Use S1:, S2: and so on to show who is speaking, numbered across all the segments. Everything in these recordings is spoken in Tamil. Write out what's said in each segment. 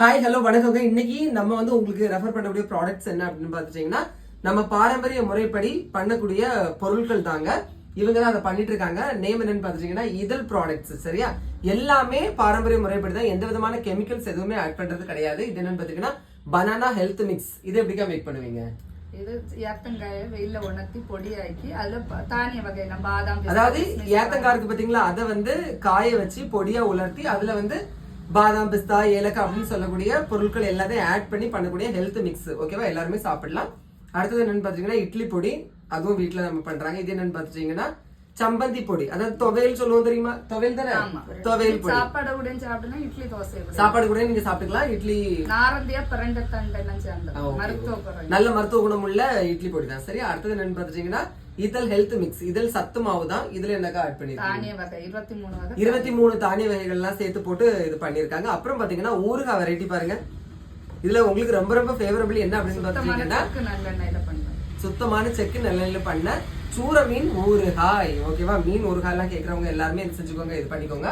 S1: ஹாய் ஹலோ வணக்கங்க. இன்னைக்கு நம்ம வந்து உங்களுக்கு ரெஃபர் பண்ணக்கூடிய ப்ராடக்ட்ஸ் என்ன அப்படின்னு பார்த்துட்டீங்கன்னா, நம்ம பாரம்பரிய முறைப்படி பண்ணக்கூடிய பொருட்கள் தாங்க. இவங்க தான் அதை பண்ணிட்டு இருக்காங்க. நேம் என்னன்னு பார்த்துட்டீங்கன்னா இதழ் ப்ராடக்ட்ஸ். சரியா? எல்லாமே பாரம்பரிய முறைப்படி தான், எந்த விதமான கெமிக்கல்ஸ் எதுவுமே ஆட் பண்றது கிடையாது. இது என்னன்னு பார்த்தீங்கன்னா பனானா ஹெல்த் மிக்ஸ். இது எப்படிக்கா மேக் பண்ணுவீங்க?
S2: இது ஏத்தங்காயை வெயில உணர்த்தி பொடியாக்கி அதுல தானிய வகையில பாதாம்,
S1: அதாவது ஏத்தங்காய் இருக்கு பாத்தீங்களா, அதை வந்து காய வச்சு பொடியா உலர்த்தி அதுல வந்து பாதாம், பிஸ்தா, ஏலக்காய் அப்படின்னு சொல்லக்கூடிய பொருட்கள் எல்லாத்தையும் ஆட் பண்ணி பண்ணக்கூடிய ஹெல்த் மிக்ஸ். ஓகேவா? எல்லாருமே சாப்பிடலாம். அடுத்தது என்னன்னு பாத்தீங்கன்னா இட்லி பொடி. அதுவும் வீட்டுல நம்ம பண்றாங்க. இது என்னன்னு பாத்தீங்கன்னா சம்பந்தி பொடி. அதாவது துவையல் சொல்லுவோம் தெரியுமா? துவையல் தானே? துவையல் பொடி.
S2: சாப்பாடு கூட சாப்பிடலாம், இட்லி தோசை
S1: சாப்பாடு கூட நீங்க சாப்பிட்டுக்கலாம். இட்லி
S2: நாரந்தியா பிரண்ட தண்டெல்லாம் சேர்ந்த மருத்துவ
S1: நல்ல மருத்துவ குணம் உள்ள இட்லி பொடி தான். சரி, அடுத்தது என்னன்னு பாத்தீங்கன்னா இதழ் ஹெல்த் மிக்ஸ். இதழ் சத்து மாவு தான். இதுல என்னக்கா ஆட்
S2: தானிய வகை 23 வகை
S1: 23 தானிய வகைகள் எல்லாம் சேர்த்து போட்டு இது பண்ணிருக்காங்க. அப்புறம் பாத்தீங்கன்னா ஊறுகாய் வெரைட்டி பாருங்க. இதுல உங்களுக்கு ரொம்ப ரொம்ப ஃபேவரபிள் என்ன அப்படின்னு பாத்தீங்கன்னா
S2: நல்லெண்ணெயில பண்றேன்.
S1: சுத்தமான செக்கு நல்லெண்ணெயில பண்ண சூர மீன் ஊறுகாய். ஓகேவா? மீன் ஊறுகாய் எல்லாம் கேட்கறவங்க எல்லாருமே இது செஞ்சுக்கோங்க, இது பண்ணிக்கோங்க.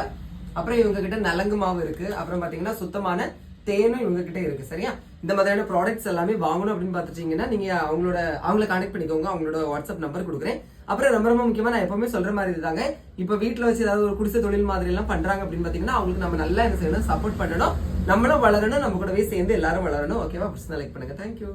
S1: அப்புறம் இவங்க கிட்ட நலங்கு மாவு இருக்கு. அப்புறம் பாத்தீங்கன்னா சுத்தமான தேனும் இவங்க கிட்ட இருக்கு. சரியா? இந்த மாதிரியான ப்ராடக்ட்ஸ் எல்லாமே வாங்கணும் அப்படின்னு பாத்துட்டீங்கன்னா நீங்க அவங்களை கான்டெக்ட் பண்ணிக்கோங்க. அவங்களோட வாட்ஸ்அப் நம்பர் கொடுக்குறேன். அப்புறம் ரொம்ப ரொம்ப முக்கியமா நான் எப்பவுமே சொல்ற மாதிரி இருந்தாங்க, இப்ப வீட்டுல வச்சு ஏதாவது ஒரு குடிசை தொழில் மாதிரி எல்லாம் பண்றாங்க அப்படின்னு பாத்தீங்கன்னா அவங்களுக்கு நம்ம நல்லா என்ன செய்யணும், சப்போர்ட் பண்ணணும். நம்மளும் வளரணும், நம்ம கூடவே சேர்ந்து எல்லாரும் வளரணும். ஓகேவா? பிடிச்சா லைக் பண்ணுங்க. தேங்க்யூ.